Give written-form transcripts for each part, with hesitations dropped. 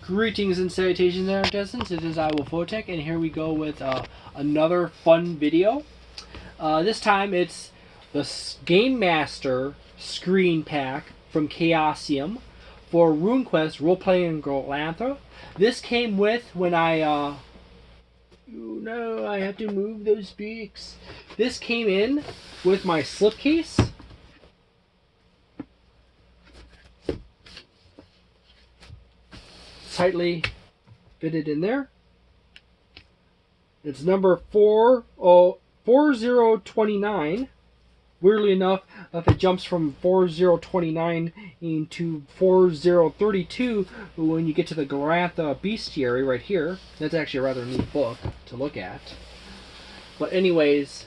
Greetings and salutations there, contestants. It is I, Wolfphototech, and here we go with another fun video. This time it's the Gamemaster Screen Pack from Chaosium for RuneQuest Roleplaying Glorantha. This came with when I oh no, I have to move those beaks. This came in with my slipcase. Tightly fitted in there. It's number 4029. Weirdly enough, if it jumps from 4029 into 4032 when you get to the Glorantha bestiary right here. That's actually a rather neat book to look at. But anyways,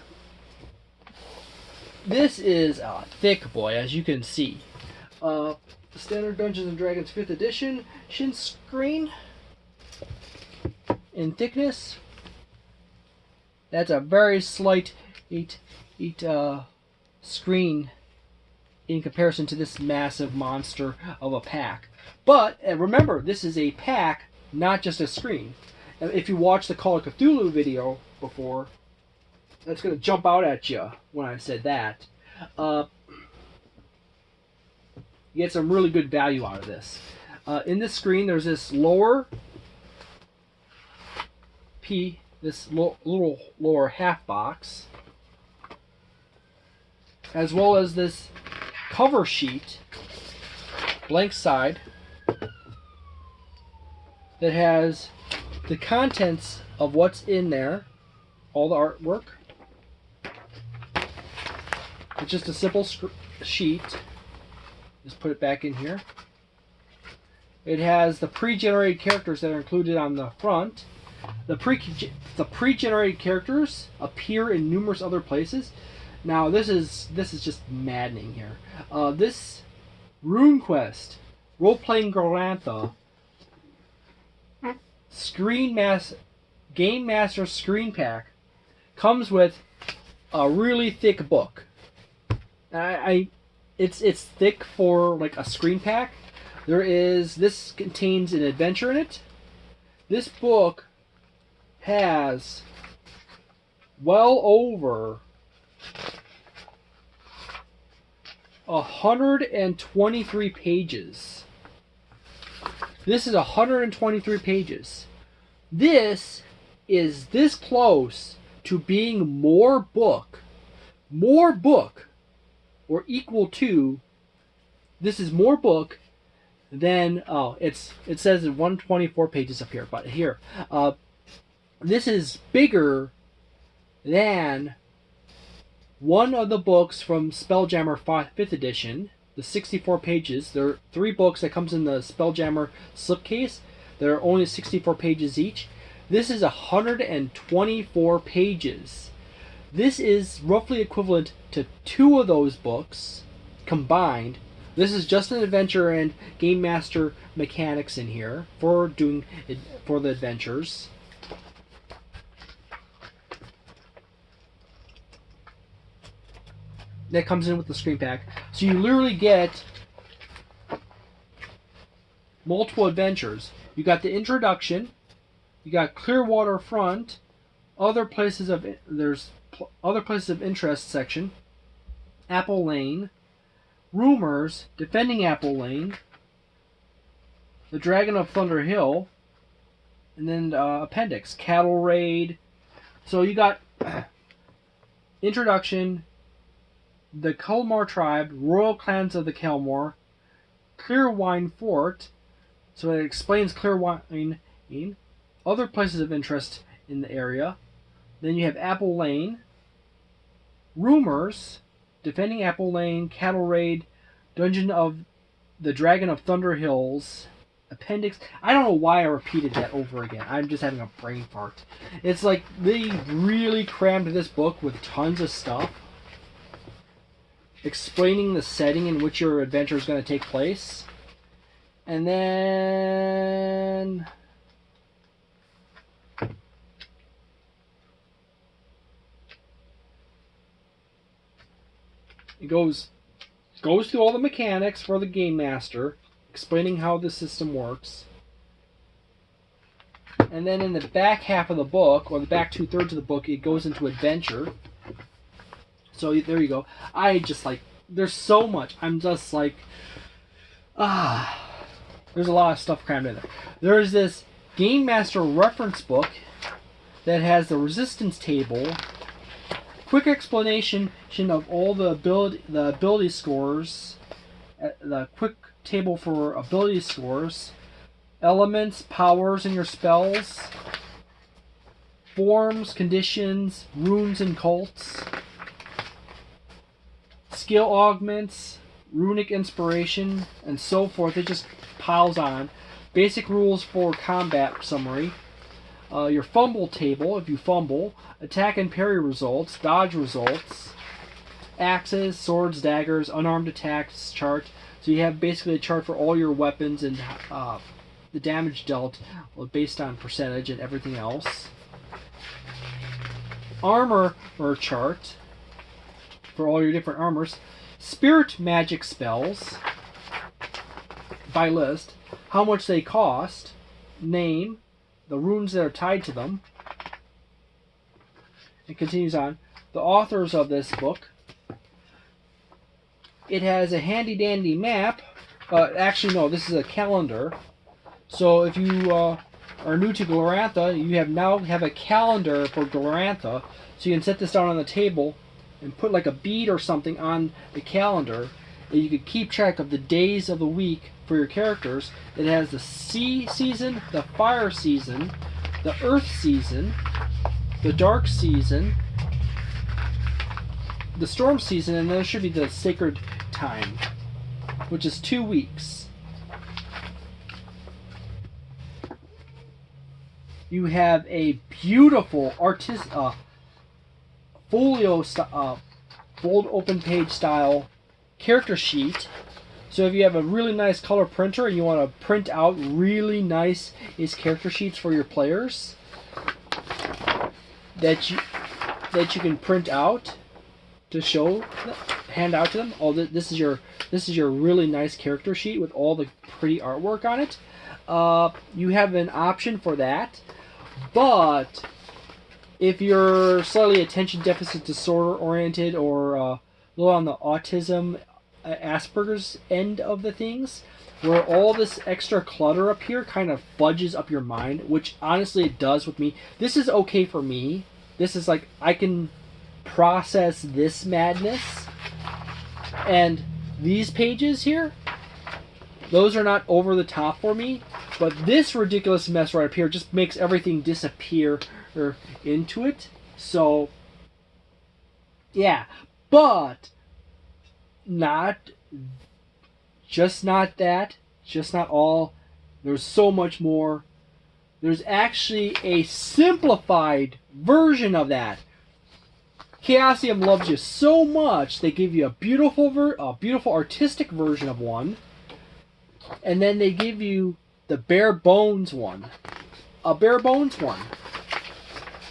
this is a thick boy, as you can see. Standard Dungeons & Dragons 5th edition shin screen in thickness. That's a very slight screen in comparison to this massive monster of a pack. But remember, this is a pack, not just a screen. If you watched the Call of Cthulhu video before, that's going to jump out at you when I said that. You get some really good value out of this. In this screen, there's this little lower half box, as well as this cover sheet, blank side, that has the contents of what's in there, all the artwork. It's just a simple sheet. Just put it back in here. It has the pre-generated characters that are included on the front. The pre-generated characters appear in numerous other places. Now this is just maddening here. This RuneQuest Roleplaying Glorantha Gamemaster Screen Pack comes with a really thick book. It's thick for like a screen pack. This contains an adventure in it. This book has well over 123 pages. This is 123 pages. This is this close to being more book, or equal to, this is more book than, it says 124 pages up here, but here, this is bigger than one of the books from Spelljammer 5th edition, the 64 pages. There are 3 books that comes in the Spelljammer slipcase. They're only 64 pages each. This is 124 pages. This is roughly equivalent to 2 of those books combined. This is just an adventure and game master mechanics in here for the adventures. That comes in with the screen pack. So you literally get multiple adventures. You got the introduction. You got Clearwater Front. Other places of interest section, Apple Lane, Rumors, Defending Apple Lane, The Dragon of Thunder Hill, and then appendix, Cattle Raid. So you got introduction, the Culmore Tribe, Royal Clans of the Kelmore, Clearwine Fort. So it explains Clearwine, other places of interest in the area. Then you have Apple Lane, Rumors, Defending Apple Lane, Cattle Raid, Dungeon of the Dragon of Thunder Hills, Appendix. I don't know why I repeated that over again. I'm just having a brain fart. It's like they really crammed this book with tons of stuff, explaining the setting in which your adventure is going to take place. And then it goes through all the mechanics for the Game Master, explaining how the system works. And then in the back half of the book, or the back 2/3 of the book, it goes into adventure. So there you go. I just like, there's so much. I'm just like, there's a lot of stuff crammed in there. There's this Game Master reference book that has the resistance table, quick explanation of all the ability scores, the quick table for ability scores, elements, powers in your spells, forms, conditions, runes and cults, skill augments, runic inspiration, and so forth. It just piles on. Basic rules for combat summary. Your fumble table, if you fumble. Attack and parry results. Dodge results. Axes, swords, daggers, unarmed attacks chart. So you have basically a chart for all your weapons and the damage dealt based on percentage and everything else. Armor chart for all your different armors. Spirit magic spells by list. How much they cost. Name. The runes that are tied to them. It continues on. The authors of this book. It has a handy dandy map. Actually, no, this is a calendar. So if you are new to Glorantha, you now have a calendar for Glorantha. So you can set this down on the table and put like a bead or something on the calendar. And you can keep track of the days of the week for your characters. It has the sea season, the fire season, the earth season, the dark season, the storm season, and then there should be the sacred time, which is 2 weeks. You have a beautiful folio fold open page style character sheet. So if you have a really nice color printer and you want to print out really nice character sheets for your players that you can print out to hand out to them. Oh, this is your really nice character sheet with all the pretty artwork on it. You have an option for that, but if you're slightly attention deficit disorder oriented or a little on the autism Asperger's end of the things, where all this extra clutter up here kind of fudges up your mind, which honestly it does with me. This is okay for me. This is like, I can process this madness. And these pages here, those are not over the top for me. But this ridiculous mess right up here just makes everything disappear into it. So, yeah. But not that, just not all. There's so much more. There's actually a simplified version of that. Chaosium loves you so much, they give you a beautiful artistic version of one, and then they give you the bare bones one. A bare bones one.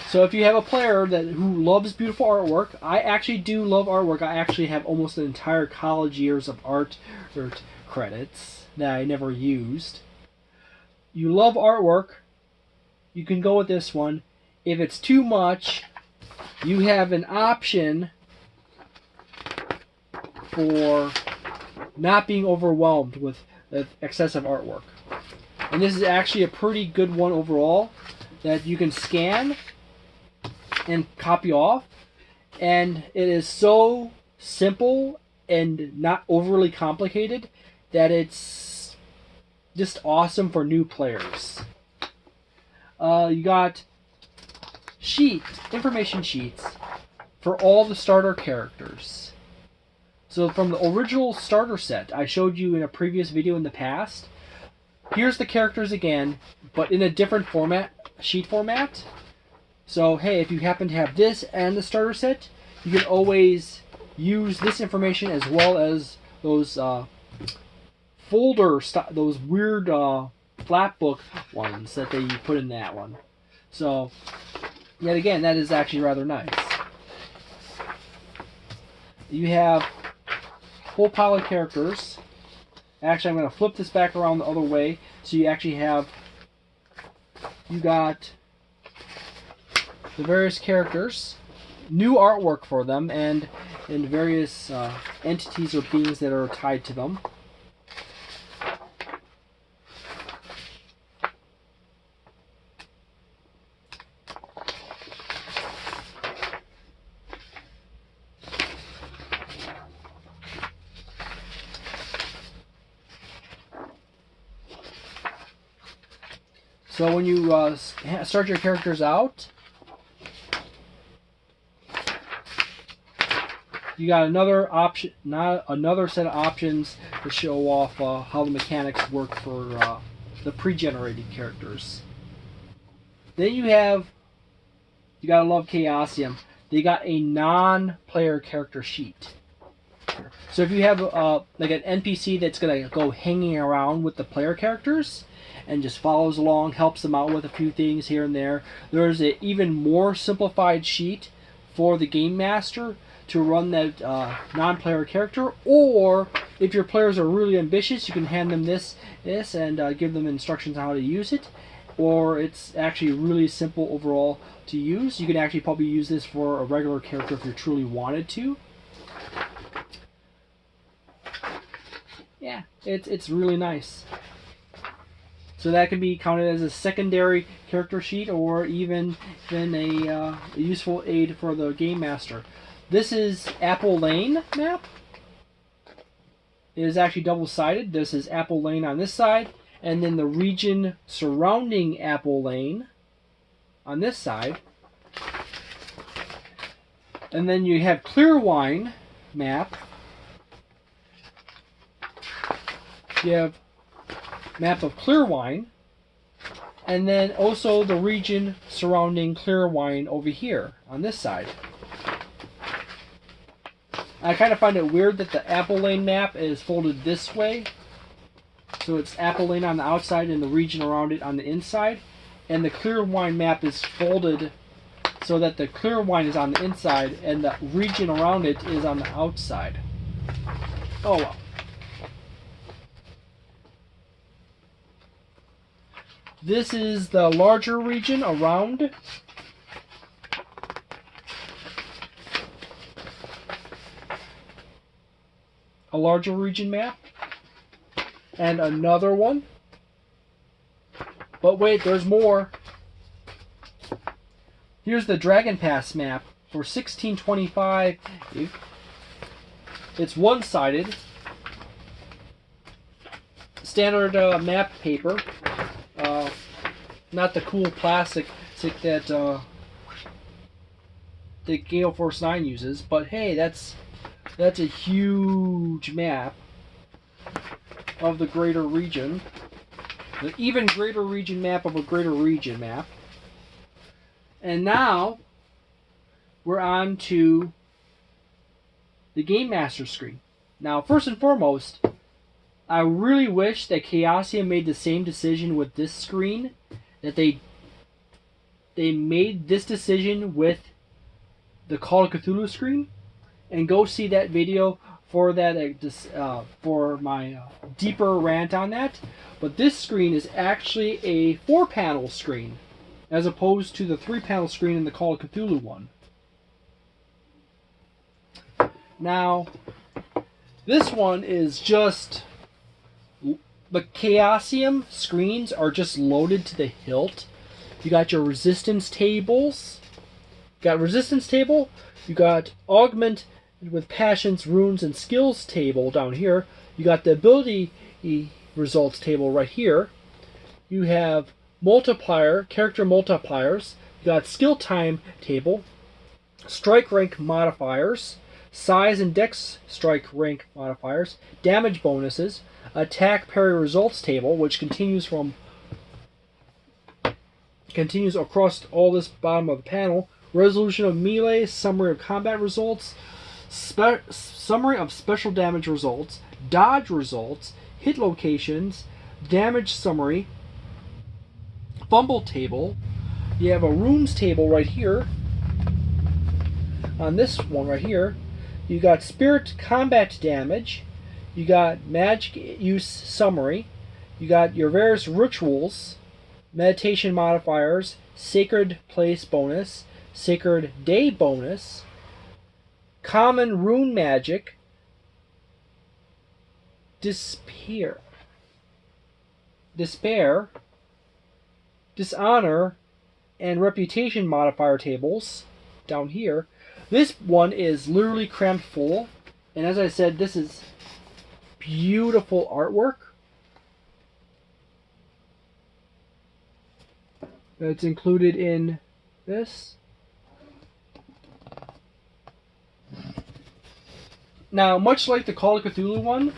So if you have a player who loves beautiful artwork, I actually do love artwork. I actually have almost an entire college years of art credits that I never used. You love artwork, you can go with this one. If it's too much, you have an option for not being overwhelmed with excessive artwork. And this is actually a pretty good one overall that you can scan and copy off, and it is so simple and not overly complicated that it's just awesome for new players. You got information sheets for all the starter characters. So from the original starter set I showed you in a previous video in the past, here's the characters again, but in a different sheet format. So, hey, if you happen to have this and the starter set, you can always use this information as well as those those weird flat book ones that they put in that one. So, yet again, that is actually rather nice. You have a whole pile of characters. Actually, I'm going to flip this back around the other way so you actually have you got the various characters, new artwork for them, and various entities or beings that are tied to them. So when you start your characters out, you got another option, another set of options to show off how the mechanics work for the pre-generated characters. Then you gotta love Chaosium. They got a non-player character sheet. So if you have like an NPC that's gonna go hanging around with the player characters and just follows along, helps them out with a few things here and there, there's an even more simplified sheet for the Game Master to run that non-player character. Or if your players are really ambitious, you can hand them this and give them instructions on how to use it. Or it's actually really simple overall to use. You can actually probably use this for a regular character if you truly wanted to. Yeah, it's really nice. So that can be counted as a secondary character sheet, or even a useful aid for the Game Master. This is Apple Lane map. It is actually double-sided. This is Apple Lane on this side, and then the region surrounding Apple Lane on this side. And then you have Clearwine map. You have map of Clearwine, and then also the region surrounding Clearwine over here on this side. I kind of find it weird that the Apple Lane map is folded this way. So it's Apple Lane on the outside and the region around it on the inside. And the Clearwine map is folded so that the Clearwine is on the inside and the region around it is on the outside. Oh well. This is the larger region around. A larger region map. And another one. But wait, there's more. Here's the Dragon Pass map for 1625. It's one-sided. Standard map paper. Not the cool plastic that Gale Force 9 uses, but hey, that's a huge map of the greater region. The even greater region map of a greater region map. And now we're on to the Game Master screen. Now, first and foremost, I really wish that Chaosium made the same decision with this screen, that they made this decision with the Call of Cthulhu screen, and go see that video for that for my deeper rant on that. But this screen is actually a 4-panel screen, as opposed to the 3-panel screen in the Call of Cthulhu one. Now, this one is just... The Chaosium screens are just loaded to the hilt. You got your resistance tables. You got resistance table. You got augment with passions, runes, and skills table down here. You got the ability results table right here. You have multiplier, character multipliers. You got skill time table, strike rank modifiers, size and dex strike rank modifiers, damage bonuses, attack parry results table, which continues across all this bottom of the panel, resolution of melee, summary of combat results, summary of special damage results, dodge results, hit locations, damage summary, fumble table. You have a runes table right here. On this one right here, you got spirit combat damage. You got magic use summary. You got your various rituals meditation modifiers, sacred place bonus, sacred day bonus, common rune magic, despair, dishonor, and reputation modifier tables down here. This one is literally crammed full, and as I said, this is beautiful artwork. That's included in this. Now, much like the Call of Cthulhu one,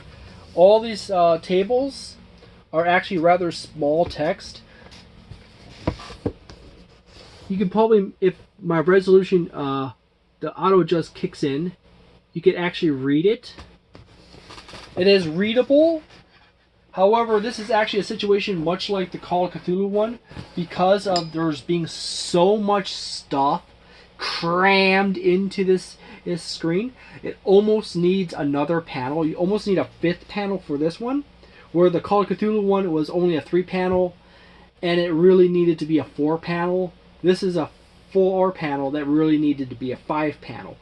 all these tables are actually rather small text. You can probably, if my resolution, the auto adjust kicks in, you can actually read it. It is readable. However, this is actually a situation much like the Call of Cthulhu one, because of there's being so much stuff crammed into this screen. It almost needs another panel. You almost need a 5th panel for this one, where the Call of Cthulhu one was only a 3 panel, and it really needed to be a 4 panel. This is a 4 panel that really needed to be a 5 panel.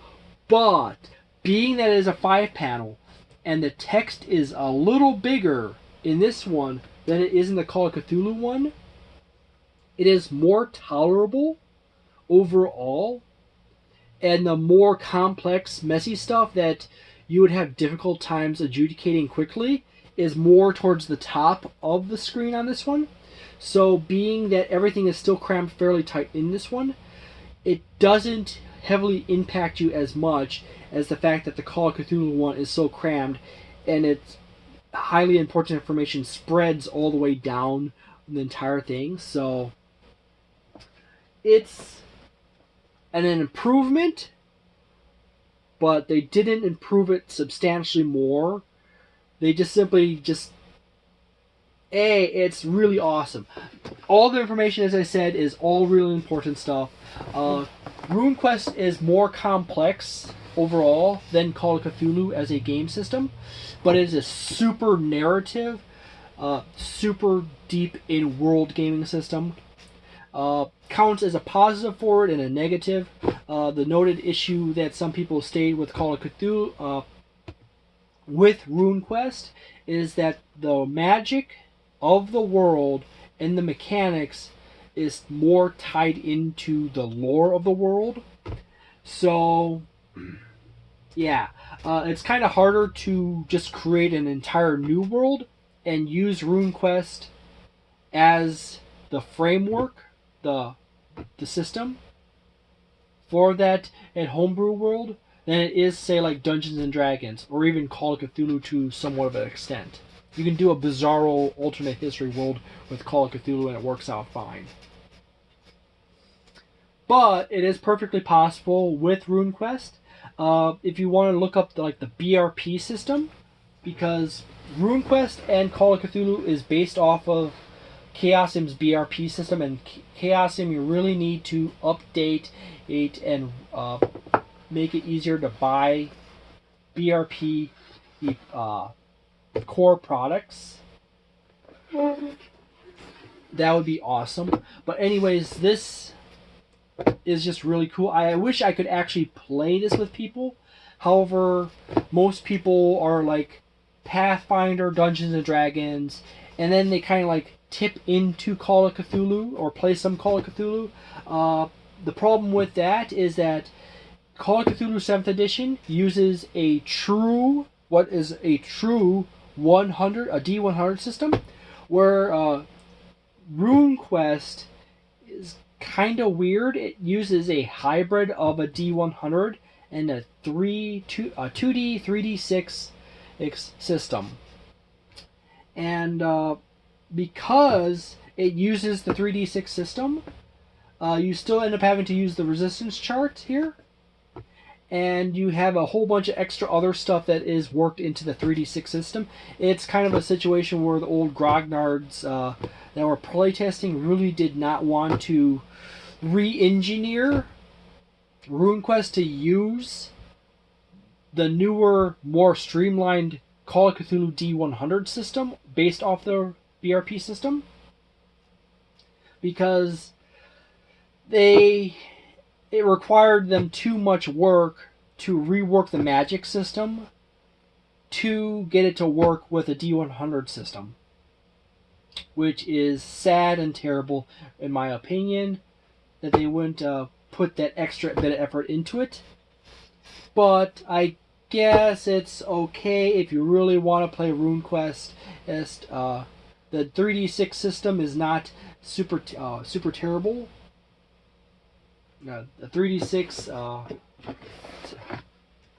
But being that it is a 5 panel, and the text is a little bigger in this one than it is in the Call of Cthulhu one, it is more tolerable overall, and the more complex, messy stuff that you would have difficult times adjudicating quickly is more towards the top of the screen on this one. So being that everything is still crammed fairly tight in this one, it doesn't heavily impact you as much as the fact that the Call of Cthulhu one is so crammed, and it's highly important information spreads all the way down the entire thing. So it's an improvement, but they didn't improve it substantially more. They just simply it's really awesome. All the information, as I said, is all really important stuff. RuneQuest is more complex overall than Call of Cthulhu as a game system, but it is a super narrative, super deep in world gaming system. Counts as a positive for it and a negative. The noted issue that some people stated with Call of Cthulhu, with RuneQuest, is that the magic of the world and the mechanics is more tied into the lore of the world. So, yeah, it's kind of harder to just create an entire new world and use RuneQuest as the framework, the system for that at Homebrew world than it is, say, like Dungeons and Dragons or even Call of Cthulhu to somewhat of an extent. You can do a bizarro alternate history world with Call of Cthulhu and it works out fine. But it is perfectly possible with RuneQuest. If you want to look up the BRP system, because RuneQuest and Call of Cthulhu is based off of Chaosium's BRP system, and Chaosium you really need to update it and make it easier to buy BRP core products. That would be awesome. But anyways, this is just really cool. I wish I could actually play this with people. However, most people are like Pathfinder, Dungeons and Dragons, and then they kind of like tip into Call of Cthulhu or play some Call of Cthulhu. The problem with that is that Call of Cthulhu 7th edition uses a true 100, a D100 system, where RuneQuest is kind of weird. It uses a hybrid of a D100 and a 2D, 3D6 system. And because it uses the 3D6 system, you still end up having to use the resistance chart here. And you have a whole bunch of extra other stuff that is worked into the 3D6 system. It's kind of a situation where the old grognards that were playtesting really did not want to re-engineer RuneQuest to use the newer, more streamlined Call of Cthulhu D100 system based off the BRP system. because it required them too much work to rework the magic system to get it to work with a D100 system, which is sad and terrible in my opinion that they wouldn't put that extra bit of effort into it. But I guess it's okay if you really want to play RuneQuest. The 3d6 system is not super terrible. The 3d6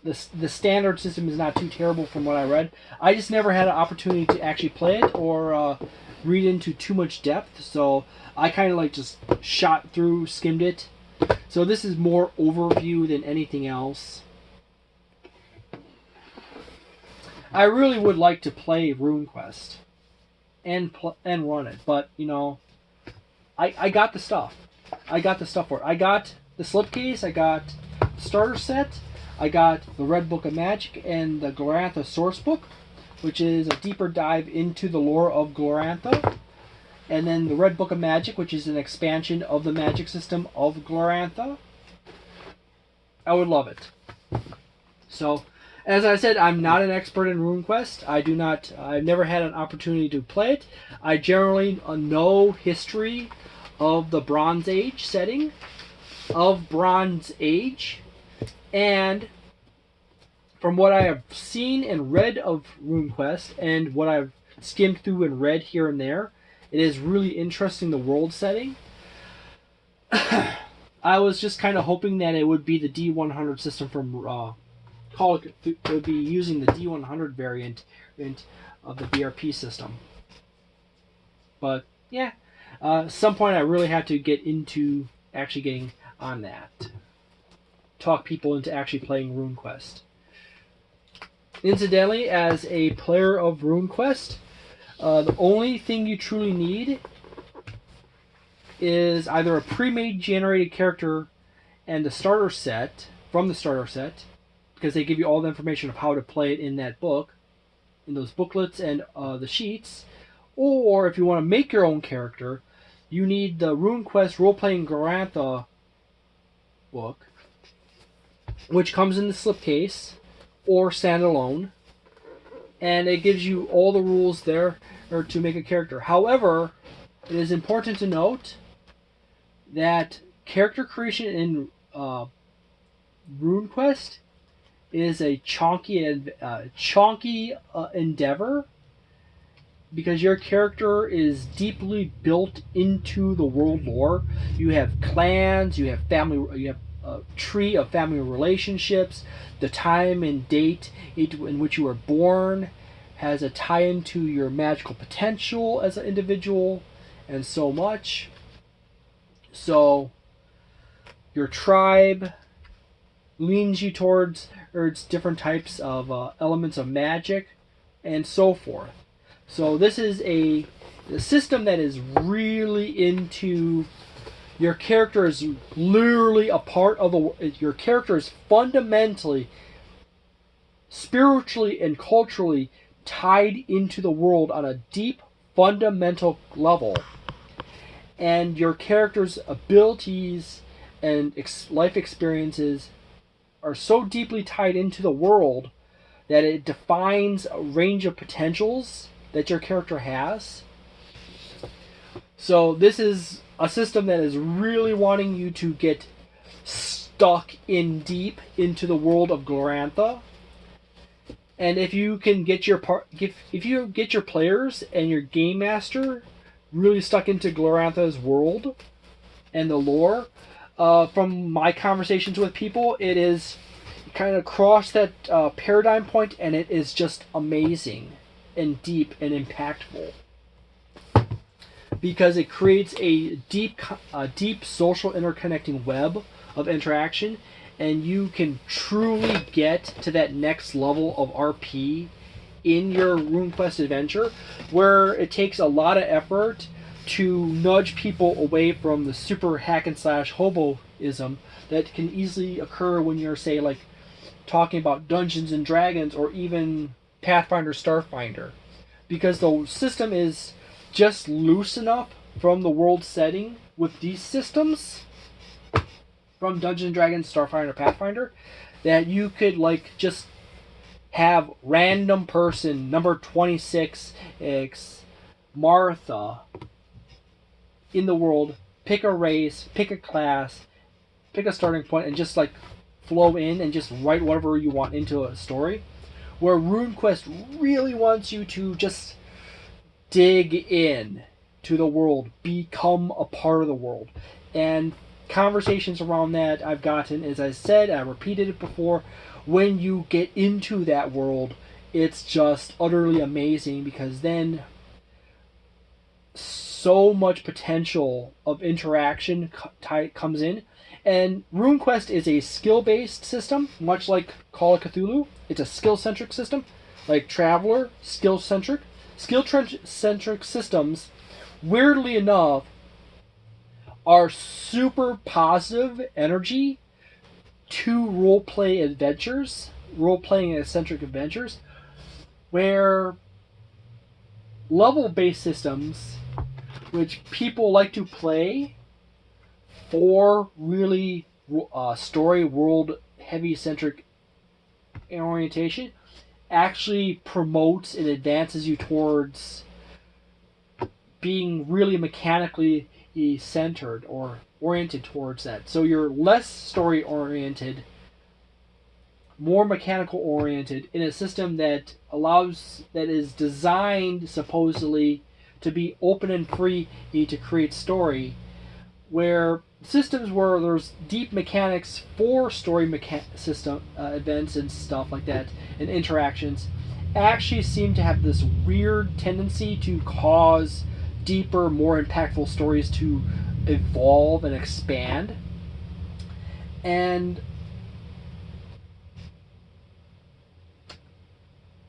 the standard system is not too terrible from what I read. I just never had an opportunity to actually play it or read into too much depth, so I kind of like just shot through, skimmed it. So this is more overview than anything else. I really would like to play RuneQuest and run it, but you know, I got the stuff. I got the stuff for it. I got the slipcase. I got the starter set. I got the Red Book of Magic and the Glorantha source book, which is a deeper dive into the lore of Glorantha. And then the Red Book of Magic, which is an expansion of the magic system of Glorantha. I would love it. So, as I said, I'm not an expert in RuneQuest. I've never had an opportunity to play it. I generally know history of the Bronze Age setting, of Bronze Age, and from what I have seen and read of RuneQuest, and what I've skimmed through and read here and there, it is really interesting, the world setting. I was just kind of hoping that it would be the D100 system from it would be using the D100 variant of the BRP system. But yeah, some point I really have to get into actually getting on that. Talk people into actually playing RuneQuest. Incidentally, as a player of RuneQuest, the only thing you truly need is either a pre-made generated character and the starter set, from the starter set, because they give you all the information of how to play it in that book, in those booklets and the sheets. Or if you want to make your own character, you need the RuneQuest Roleplaying Glorantha book, which comes in the slipcase or standalone, and it gives you all the rules there to make a character. However, it is important to note that character creation in RuneQuest is a chonky endeavor, because your character is deeply built into the world lore. You have clans, you have family, you have a tree of family relationships. The time and date in which you were born has a tie-in to your magical potential as an individual, and so much. So your tribe leans you towards different types of elements of magic, and so forth. So this is a system that is really into your character is literally a part of your character is fundamentally, spiritually and culturally tied into the world on a deep, fundamental level. And your character's abilities and life experiences are so deeply tied into the world that it defines a range of potentials that your character has. So this is a system that is really wanting you to get stuck in deep into the world of Glorantha. And if you can get if you get your players and your game master really stuck into Glorantha's world and the lore, from my conversations with people, it is kind of crossed that paradigm point, and it is just amazing and deep and impactful, because it creates a deep social interconnecting web of interaction, and you can truly get to that next level of RP in your RuneQuest adventure, where it takes a lot of effort to nudge people away from the super hack and slash hoboism that can easily occur when you're, say, like talking about Dungeons and Dragons or even Pathfinder Starfinder, because the system is just loose enough from the world setting with these systems from Dungeons and Dragons, Starfinder, Pathfinder, that you could like just have random person number 26 Martha in the world, pick a race, pick a class, pick a starting point, and just like flow in and just write whatever you want into a story. Where RuneQuest really wants you to just dig in to the world, become a part of the world. And conversations around that I've gotten, as I said, I repeated it before, when you get into that world, it's just utterly amazing, because then so much potential of interaction comes in. And RuneQuest is a skill-based system, much like Call of Cthulhu. It's a skill-centric system, like Traveler, skill-centric. Skill-centric systems, weirdly enough, are super positive energy to roleplay adventures, role-playing eccentric adventures, where level-based systems, which people like to play for really story world heavy centric orientation, actually promotes and advances you towards being really mechanically centered or oriented towards that. So you're less story oriented, more mechanical oriented in a system that is designed supposedly to be open and free to create story, where systems where there's deep mechanics for story system events and stuff like that and interactions actually seem to have this weird tendency to cause deeper, more impactful stories to evolve and expand. And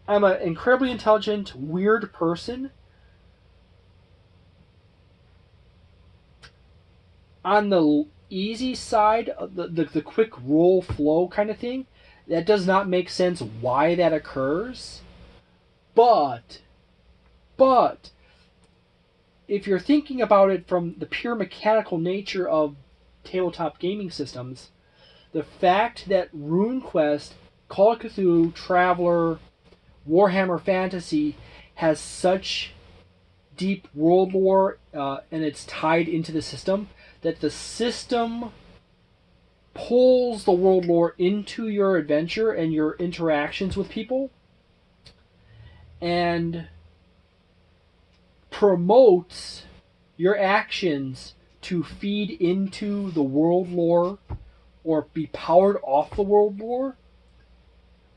I'm an incredibly intelligent, weird person. On the easy side, the quick roll flow kind of thing, that does not make sense why that occurs. But if you're thinking about it from the pure mechanical nature of tabletop gaming systems, the fact that RuneQuest, Call of Cthulhu, Traveler, Warhammer Fantasy has such deep world lore and it's tied into the system, that the system pulls the world lore into your adventure and your interactions with people and promotes your actions to feed into the world lore or be powered off the world lore,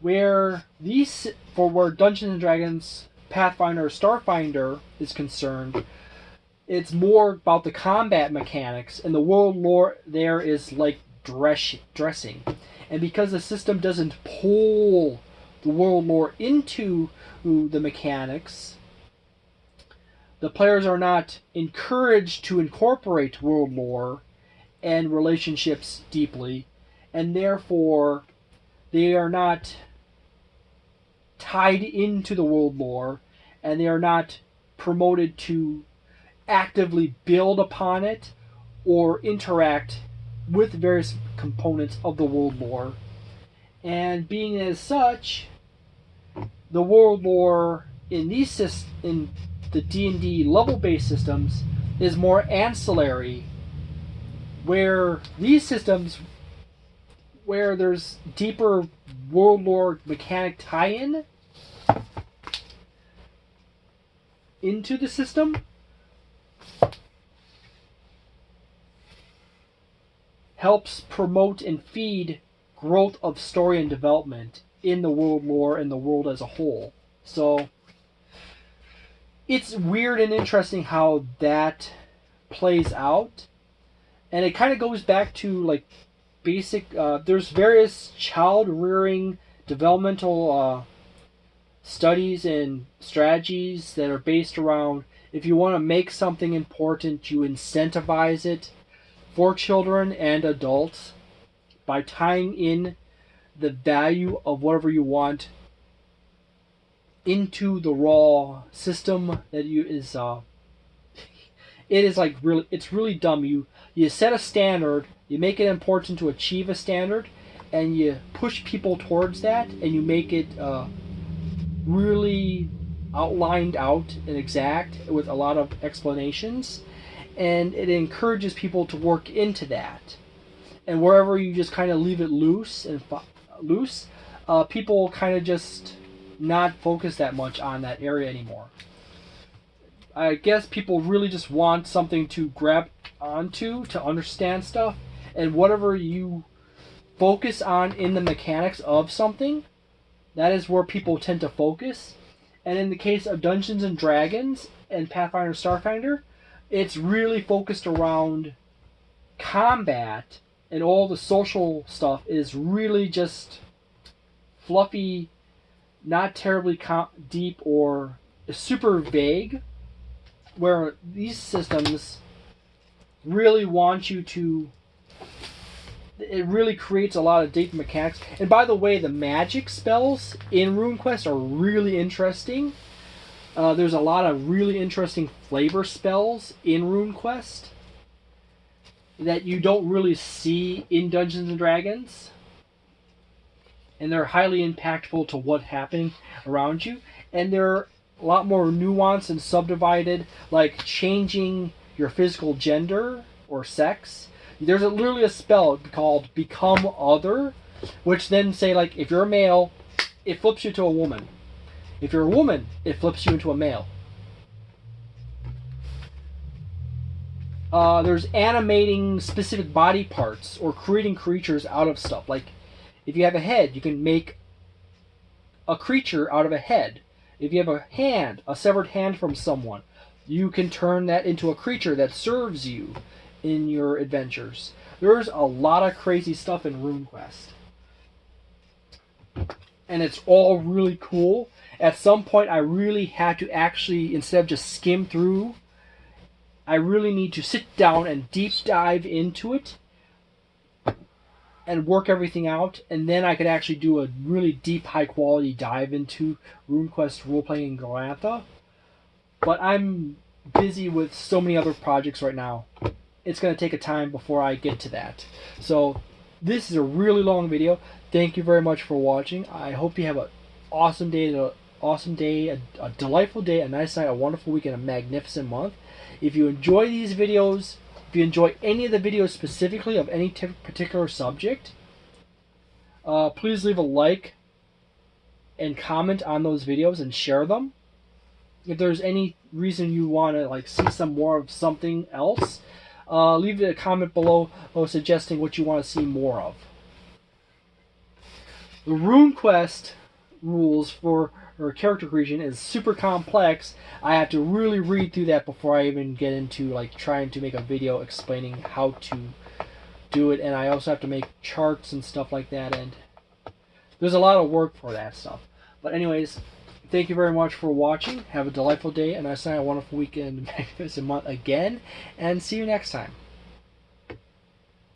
where Dungeons and Dragons, Pathfinder, Starfinder is concerned, it's more about the combat mechanics, and the world lore there is like dressing. And because the system doesn't pull the world lore into the mechanics, the players are not encouraged to incorporate world lore and relationships deeply, and therefore they are not tied into the world lore, and they are not promoted to actively build upon it or interact with various components of the world lore. And being as such, the world lore in the D&D level-based systems is more ancillary, where these systems where there's deeper world lore mechanic tie-in into the system helps promote and feed growth of story and development in the world lore and the world as a whole. So it's weird and interesting how that plays out. And it kind of goes back to like basic, there's various child rearing developmental studies and strategies that are based around, if you want to make something important, you incentivize it for children and adults by tying in the value of whatever you want into the raw system that it is like really, it's really dumb. You set a standard, you make it important to achieve a standard, and you push people towards that, and you make it really outlined out and exact with a lot of explanations, and it encourages people to work into that. And wherever you just kind of leave it loose and people kind of just not focus that much on that area anymore. I guess people really just want something to grab onto to understand stuff, and whatever you focus on in the mechanics of something, that is where people tend to focus. And in the case of Dungeons and Dragons and Pathfinder Starfinder, it's really focused around combat, and all the social stuff is really just fluffy, not terribly deep or super vague, where these systems really want you to, it really creates a lot of deep mechanics. And by the way, the magic spells in RuneQuest are really interesting. There's a lot of really interesting flavor spells in RuneQuest that you don't really see in Dungeons and Dragons, and they're highly impactful to what's happening around you. And they're a lot more nuanced and subdivided, like changing your physical gender or sex. There's literally a spell called Become Other, which then say, like, if you're a male, it flips you to a woman. If you're a woman, it flips you into a male. There's animating specific body parts or creating creatures out of stuff. Like, if you have a head, you can make a creature out of a head. If you have a hand, a severed hand from someone, you can turn that into a creature that serves you in your adventures. There's a lot of crazy stuff in RuneQuest, and it's all really cool. At some point, I really had to actually, instead of just skim through, I really need to sit down and deep dive into it and work everything out, and then I could actually do a really deep, high quality dive into RuneQuest Roleplaying Glorantha. But I'm busy with so many other projects right now. It's going to take a time before I get to that. So this is a really long video. Thank you very much for watching. I hope you have an awesome day, a delightful day, a nice night, a wonderful week, and a magnificent month. If you enjoy these videos, if you enjoy any of the videos specifically of any particular subject, please leave a like and comment on those videos and share them. If there's any reason you want to see some more of something else, leave a comment below suggesting what you want to see more of. The RuneQuest rules for character creation is super complex. I have to really read through that before I even get into trying to make a video explaining how to do it, and I also have to make charts and stuff like that, and there's a lot of work for that stuff. But anyways, thank you very much for watching. Have a delightful day, and a wonderful weekend, magnificent month again, and see you next time.